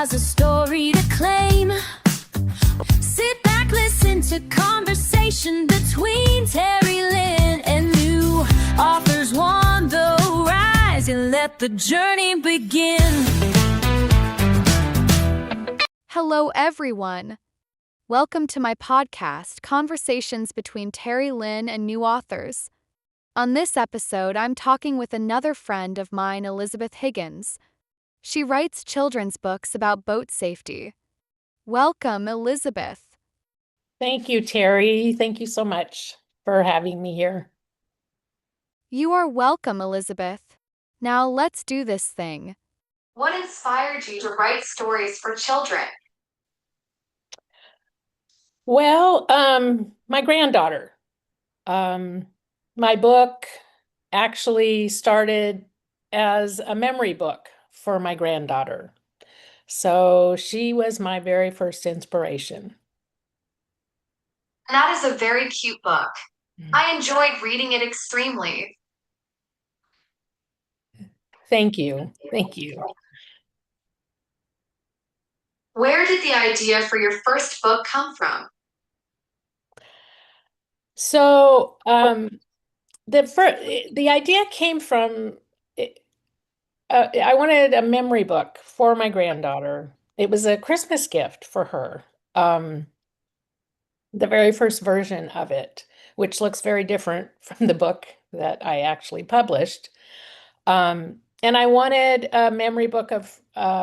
has a story to claim. Sit back, listen to conversation between Terry Lynn and new authors on the rise, and let the journey begin. Hello, everyone. Welcome to my podcast, Conversations Between Terry Lynn and New Authors. On this episode, I'm talking with another friend of mine, Elizabeth Higgins. She writes children's books about boat safety. Welcome, Elizabeth. Thank you, Terry. Thank you so much for having me here. You are welcome, Elizabeth. Now let's do this thing. What inspired you to write stories for children? Well, my granddaughter. My book actually started as a memory book for my granddaughter. So she was my very first inspiration. That is a very cute book. I enjoyed reading it extremely. Thank you. Thank you. Where did the idea for your first book come from? So, the idea came from I wanted a memory book for my granddaughter. It was a Christmas gift for her. The very first version of it, which looks very different from the book that I actually published. And I wanted a memory book of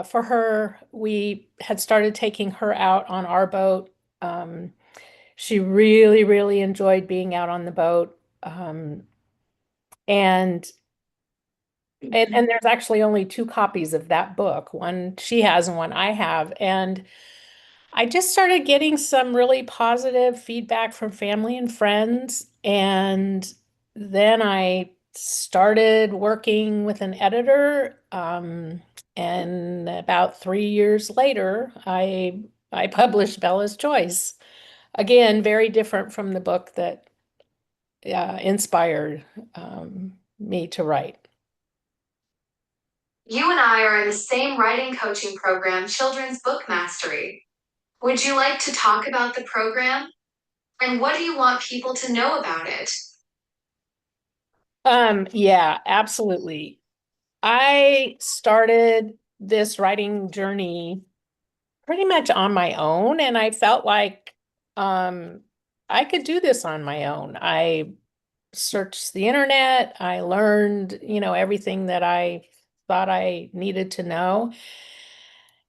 for her. We had started taking her out on our boat. She really, really enjoyed being out on the boat. And there's actually only two copies of that book. One she has and one I have. And I just started getting some really positive feedback from family and friends. And then I started working with an editor. And about 3 years later, I published Bella's Choice. Again, very different from the book that inspired me to write. You and I are in the same writing coaching program, Children's Book Mastery. Would you like to talk about the program? And what do you want people to know about it? Yeah, absolutely. I started this writing journey pretty much on my own, and I felt like I could do this on my own. I searched the internet, I learned, everything that I thought I needed to know.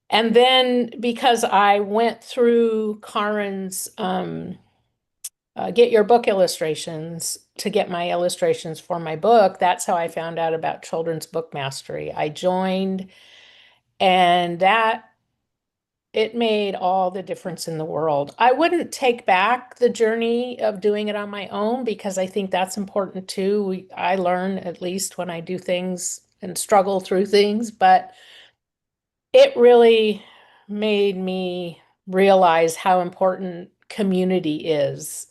And then because I went through Karen's Get Your Book Illustrations to get my illustrations for my book, that's how I found out about Children's Book Mastery. I joined, and it made all the difference in the world. I wouldn't take back the journey of doing it on my own because I think that's important too. I learn at least when I do things and struggle through things, but it really made me realize how important community is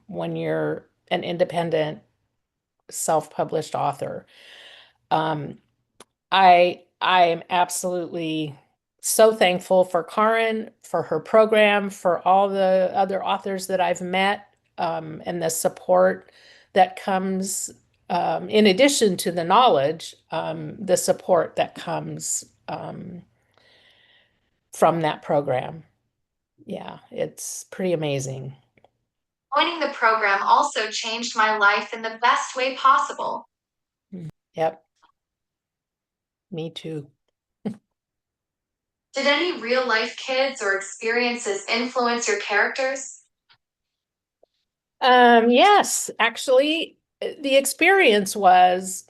when you're an independent, self-published author. I am absolutely so thankful for Karen, for her program, for all the other authors that I've met, and the support that comes in addition to the knowledge, the support that comes from that program. Yeah, it's pretty amazing. Joining the program also changed my life in the best way possible. Yep, me too. Did any real life kids or experiences influence your characters? Yes, actually, the experience was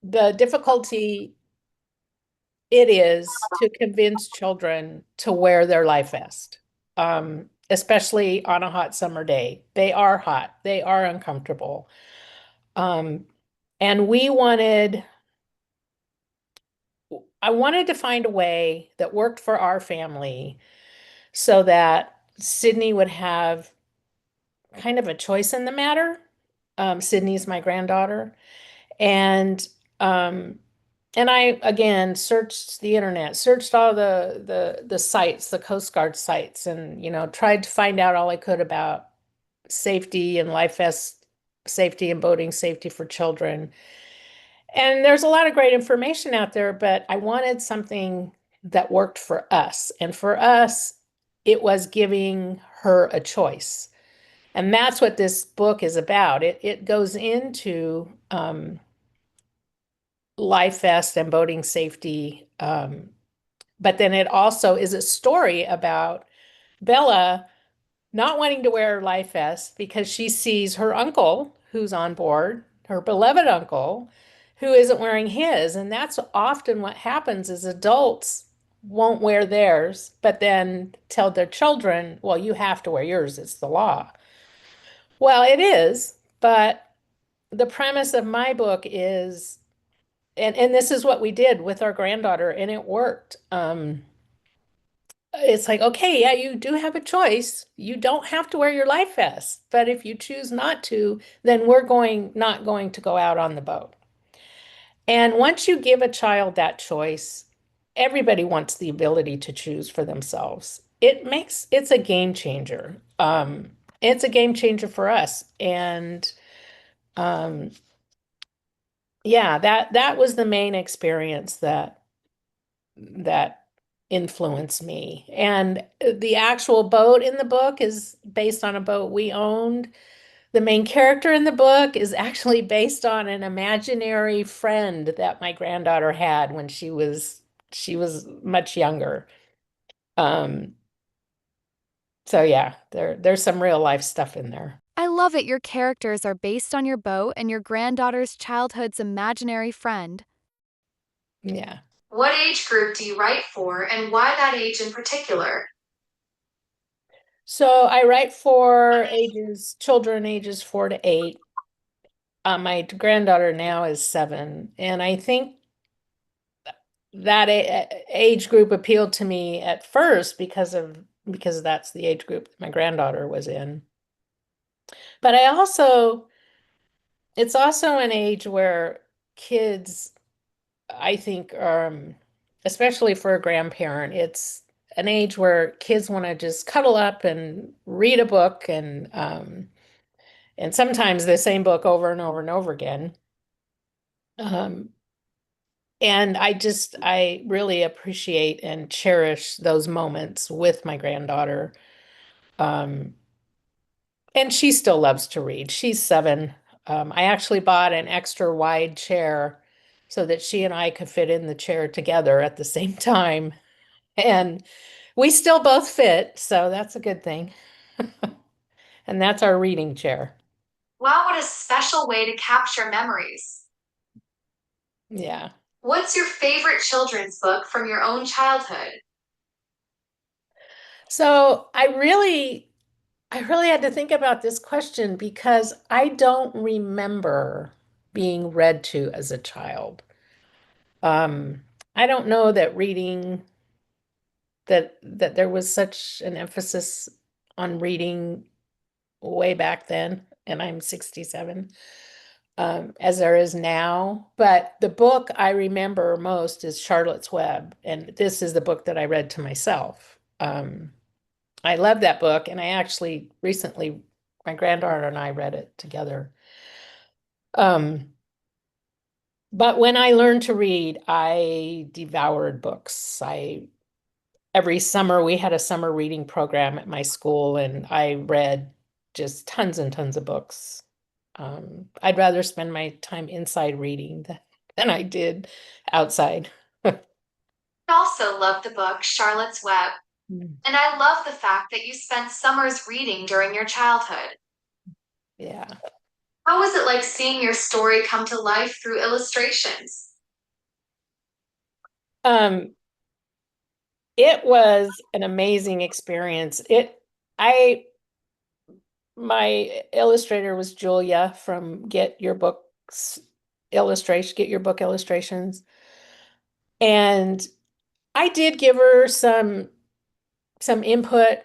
the difficulty it is to convince children to wear their life vest, especially on a hot summer day. They are hot, they are uncomfortable. Um, and I wanted to find a way that worked for our family so that Sydney would have kind of a choice in the matter. Sydney's my granddaughter. And and I again searched the internet, searched all the sites, the Coast Guard sites, and tried to find out all I could about safety and life vest safety and boating safety for children. And there's a lot of great information out there, but I wanted something that worked for us. And for us, it was giving her a choice. And that's what this book is about. It goes into life vest and boating safety. But then it also is a story about Bella not wanting to wear her life vest because she sees her uncle who's on board, her beloved uncle, who isn't wearing his. And that's often what happens is adults won't wear theirs, but then tell their children, well, you have to wear yours. It's the law. Well, it is, but the premise of my book is, and this is what we did with our granddaughter, and it worked. It's like, okay, yeah, you do have a choice. You don't have to wear your life vest, but if you choose not to, then we're not going to go out on the boat. And once you give a child that choice, everybody wants the ability to choose for themselves. It's a game changer. It's a game changer for us. And um, yeah, that was the main experience that influenced me. And the actual boat in the book is based on a boat we owned. The main character in the book is actually based on an imaginary friend that my granddaughter had when she was much younger. Um, so yeah, there's some real life stuff in there. I love it your characters are based on your boat and your granddaughter's childhood's imaginary friend. Yeah. What age group do you write for, and why that age in particular? So I write for children ages 4 to 8. My granddaughter now is 7, and I think that age group appealed to me at first because that's the age group that my granddaughter was in. But it's also an age where kids, I think, especially for a grandparent, it's an age where kids want to just cuddle up and read a book and sometimes the same book over and over and over again. Um, And I really appreciate and cherish those moments with my granddaughter. Um, and she still loves to read. She's 7. I actually bought an extra wide chair so that she and I could fit in the chair together at the same time. And we still both fit, so that's a good thing. And that's our reading chair. Wow, what a special way to capture memories. Yeah. What's your favorite children's book from your own childhood? So I really had to think about this question because I don't remember being read to as a child. Um, I don't know that that there was such an emphasis on reading way back then, and I'm 67, as there is now. But the book I remember most is Charlotte's Web, and this is the book that I read to myself. I love that book, and I actually recently, my granddaughter and I read it together. Um, but when I learned to read, I devoured books. I Every summer we had a summer reading program at my school, and I read just tons and tons of books. I'd rather spend my time inside reading than I did outside. I also love the book Charlotte's Web, and I love the fact that you spent summers reading during your childhood. Yeah. How was it like seeing your story come to life through illustrations? Um, it was an amazing experience. I My illustrator was Julia from Get Your Book Illustrations. And I did give her some input.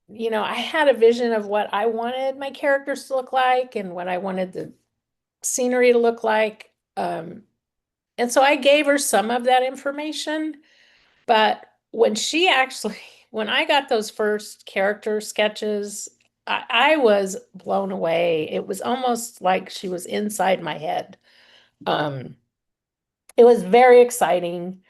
I had a vision of what I wanted my characters to look like and what I wanted the scenery to look like. And so I gave her some of that information, but when she actually, when I got those first character sketches, I was blown away. It was almost like she was inside my head. Um, it was very exciting.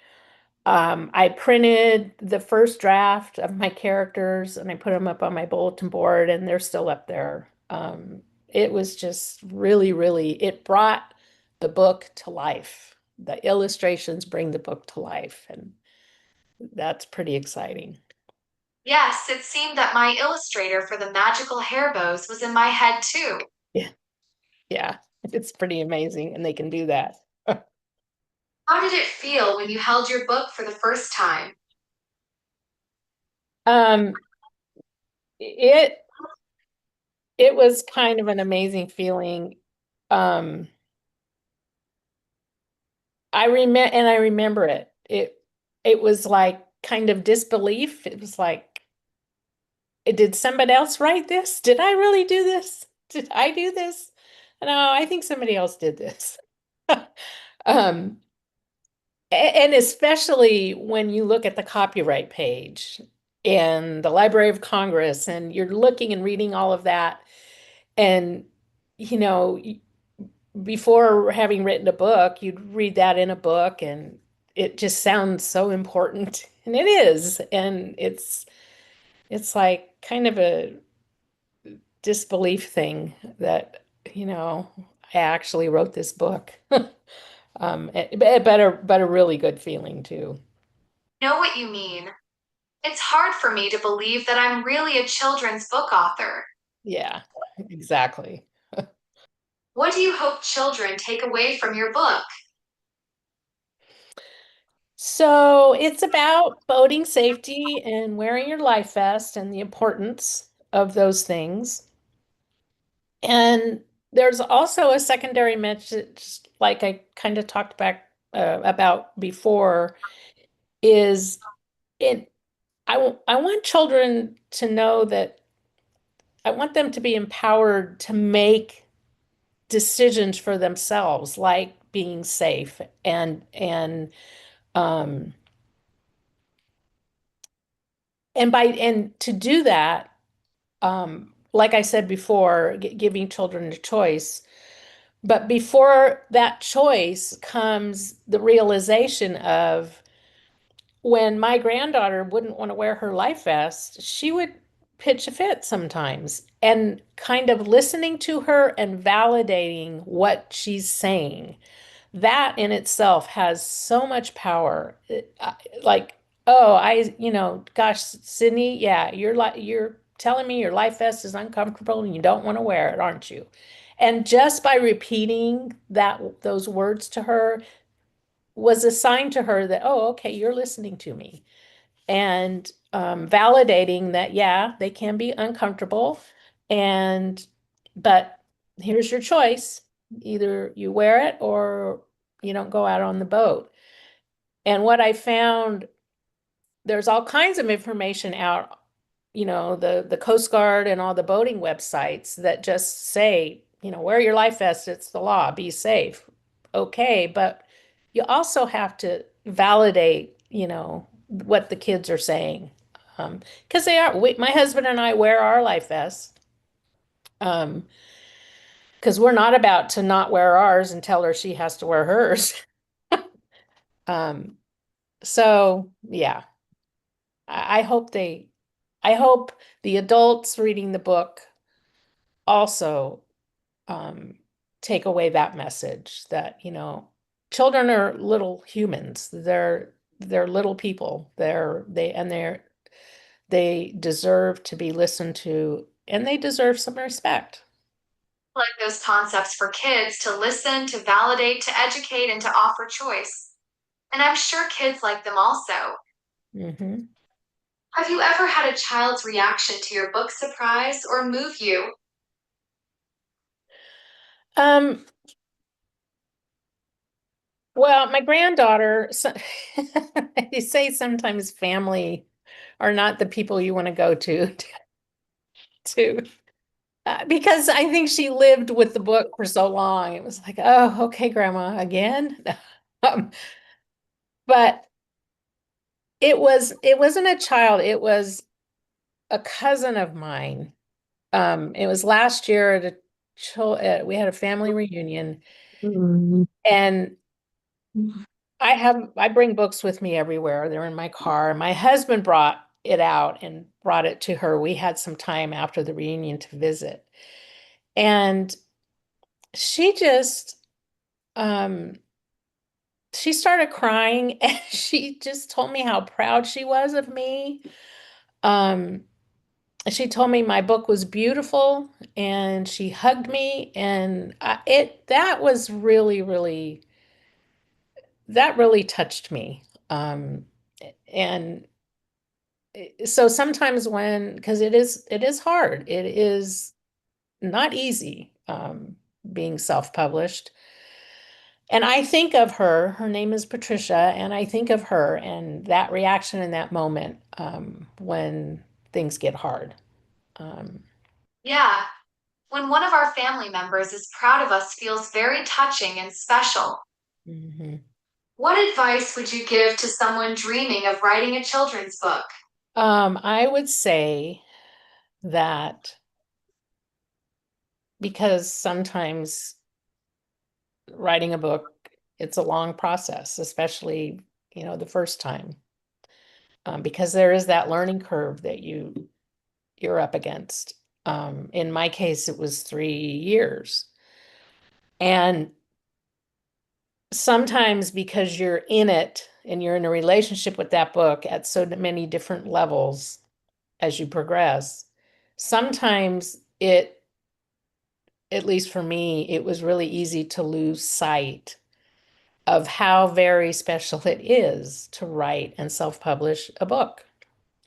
I printed the first draft of my characters and I put them up on my bulletin board, and they're still up there. It was just really, really, it brought the book to life. The illustrations bring the book to life, and that's pretty exciting. Yes, it seemed that my illustrator for the magical hair bows was in my head too. Yeah, yeah, it's pretty amazing, and they can do that. How did it feel when you held your book for the first time? Um, it it was kind of an amazing feeling. Um, I remember it. It was like kind of disbelief. It was like, did somebody else write this? Did I really do this? Did I do this? No, I think somebody else did this. Um, and especially when you look at the copyright page in the Library of Congress and you're looking and reading all of that, and you know, before having written a book, you'd read that in a book and it just sounds so important. And it is. And it's like kind of a disbelief thing that, I actually wrote this book. But a really good feeling too. Know what you mean. It's hard for me to believe that I'm really a children's book author. Yeah, exactly. What do you hope children take away from your book? So it's about boating safety and wearing your life vest and the importance of those things. And there's also a secondary message, like I kind of talked back about before, is it. I want children to know that I want them to be empowered to make decisions for themselves, like being safe um and to do that, like I said before, giving children a choice. But before that choice comes the realization of when my granddaughter wouldn't want to wear her life vest, she would pitch a fit sometimes. And kind of listening to her and validating what she's saying, that in itself has so much power. Like, oh, gosh, Sydney, yeah, you're telling me your life vest is uncomfortable and you don't want to wear it, aren't you? And just by repeating those words to her was a sign to her that, oh, okay, you're listening to me. And validating that, yeah, they can be uncomfortable. And, but here's your choice. Either you wear it or you don't go out on the boat. And what I found, there's all kinds of information out, the Coast Guard and all the boating websites that just say, wear your life vest, it's the law, be safe. Okay, but you also have to validate, what the kids are saying. Because my husband and I wear our life vests. Because we're not about to not wear ours and tell her she has to wear hers. Um, so yeah, I hope I hope the adults reading the book also um, take away that message that, children are little humans. They're little people. They deserve to be listened to, and they deserve some respect. Like those concepts for kids to listen, to validate, to educate, and to offer choice. And I'm sure kids like them also. Hmm. Have you ever had a child's reaction to your book surprise or move you? Um, well, my granddaughter, they say sometimes family are not the people you want to go to. Because I think she lived with the book for so long. It was like, oh, okay, Grandma, again. Um, but it wasn't a child, it was a cousin of mine. It was last year at we had a family reunion, Mm. and I bring books with me everywhere. They're in my car. My husband brought it out and brought it to her. We had some time after the reunion to visit. And she just um she started crying and she just told me how proud she was of me. Um she told me my book was beautiful and she hugged me, and it that was that really touched me. And so sometimes because it is hard, it is not easy, being self-published. And I think of her name is Patricia, and I think of her and that reaction in that moment, when things get hard. Um, Yeah, when one of our family members is proud of us feels very touching and special. mhm. What advice would you give to someone dreaming of writing a children's book? I would say that because sometimes writing a book, it's a long process, especially, the first time, because there is that learning curve that you're up against. In my case, it was 3 years. And sometimes because you're in it and you're in a relationship with that book at so many different levels as you progress, sometimes at least for me, it was really easy to lose sight of how very special it is to write and self-publish a book,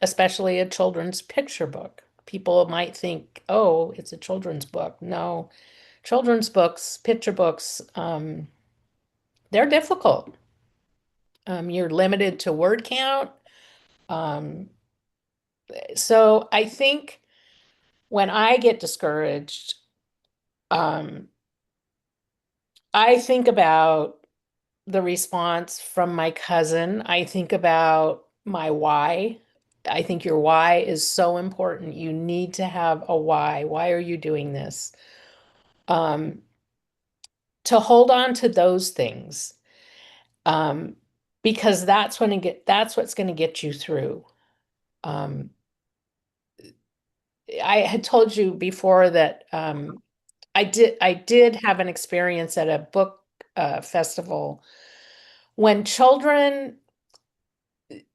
especially a children's picture book. People might think, oh, it's a children's book. No, children's books, picture books, they're difficult. You're limited to word count. Um, so I think when I get discouraged, um, I think about the response from my cousin. I think about my why. I think your why is so important. You need to have a why. Why are you doing this? Um, to hold on to those things, um, because that's what's going to get you through. Um, I had told you before that, I did have an experience at a book festival when children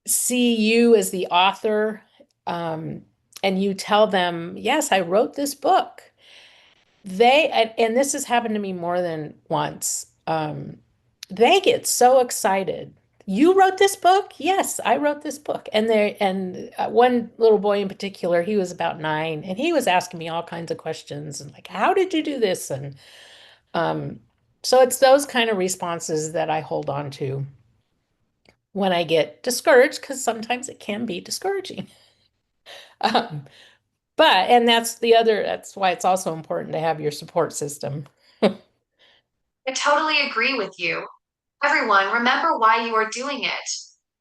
see you as the author, um, and you tell them, yes, I wrote this book. And this has happened to me more than once. They get so excited. You wrote this book? Yes, I wrote this book. And one little boy in particular, he was about 9, and he was asking me all kinds of questions and like, how did you do this? And um, so it's those kind of responses that I hold on to when I get discouraged, because sometimes it can be discouraging. Um, and that's why it's also important to have your support system. I totally agree with you. Everyone, remember why you are doing it.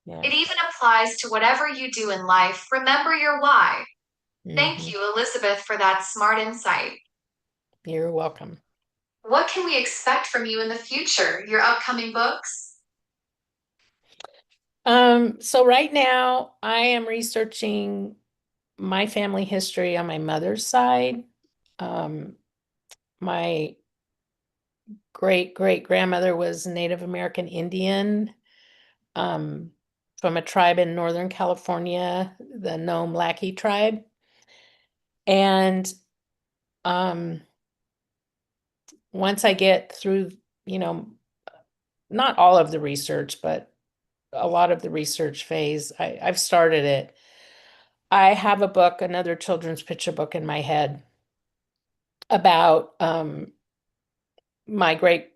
Yeah. It even applies to whatever you do in life. Remember your why. Thank Hmm. you, Elizabeth, for that smart insight. You're welcome. What can we expect from you in the future? Your upcoming books? So right now I am researching my family history on my mother's side. Um, my great great grandmother was Native American Indian, um, from a tribe in Northern California, the Nome Lackey tribe. And um, once I get through, you know, not all of the research, but a lot of the research phase, I've started it. I have a book, another children's picture book in my head about, my great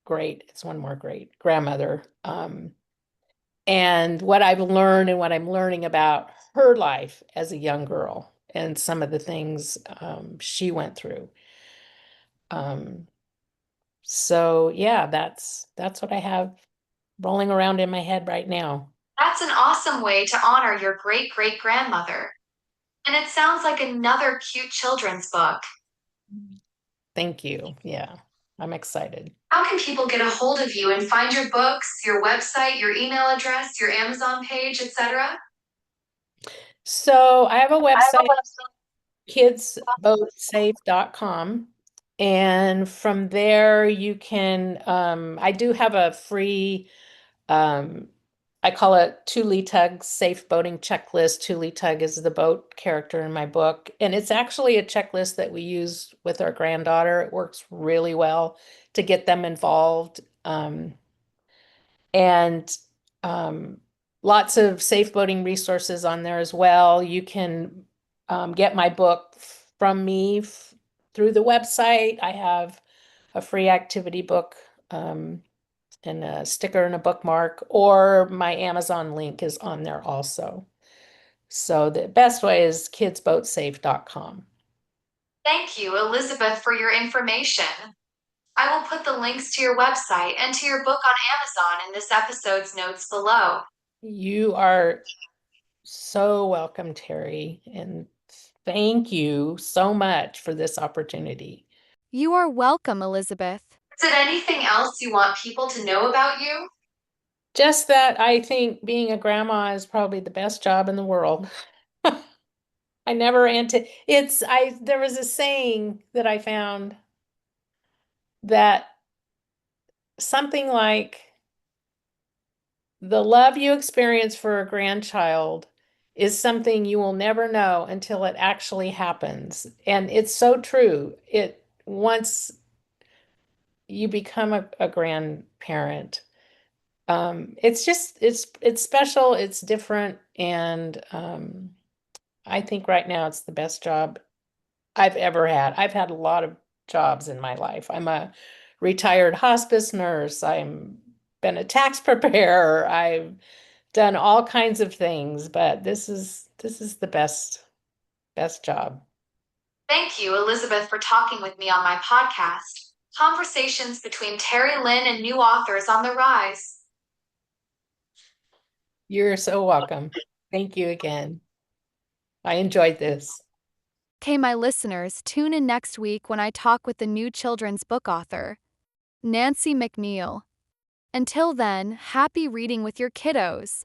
it's one more great grandmother, and what I've learned and what I'm learning about her life as a young girl and some of the things, she went through. Um, So yeah, that's what I have rolling around in my head right now. That's an awesome way to honor your great great grandmother. And it sounds like another cute children's book. Thank you. Yeah, I'm excited. How can people get a hold of you and find your books, your website, your email address, your Amazon page, etc.? So I have a website, kidsboatsafe.com. And from there, you can, I do have a free, um, I call it Thule Tug's Safe Boating Checklist. Thule Tug is the boat character in my book. And it's actually a checklist that we use with our granddaughter. It works really well to get them involved. And lots of safe boating resources on there as well. You can get my book from me through the website. I have a free activity book and a sticker and a bookmark, or my Amazon link is on there also. So the best way is kidsboatsafe.com. Thank you, Elizabeth, for your information. I will put the links to your website and to your book on Amazon in this episode's notes below. You are so welcome, Terry, and thank you so much for this opportunity. You are welcome, Elizabeth. Is there anything else you want people to know about you? Just that I think being a grandma is probably the best job in the world. I never there was a saying that I found that something like the love you experience for a grandchild is something you will never know until it actually happens. And it's so true. It once you become a grandparent, it's just it's special, it's different, and I think right now it's the best job I've ever had. I've had a lot of jobs in my life. I'm a retired hospice nurse. I'm been a tax preparer. I've done all kinds of things, but this is the best job. Thank you, Elizabeth, for talking with me on my podcast. Conversations between Terry Lynn and new authors on the rise. You're so welcome. Thank you again. I enjoyed this. Okay, my listeners, tune in next week when I talk with the new children's book author, Nancy McNeil. Until then, happy reading with your kiddos.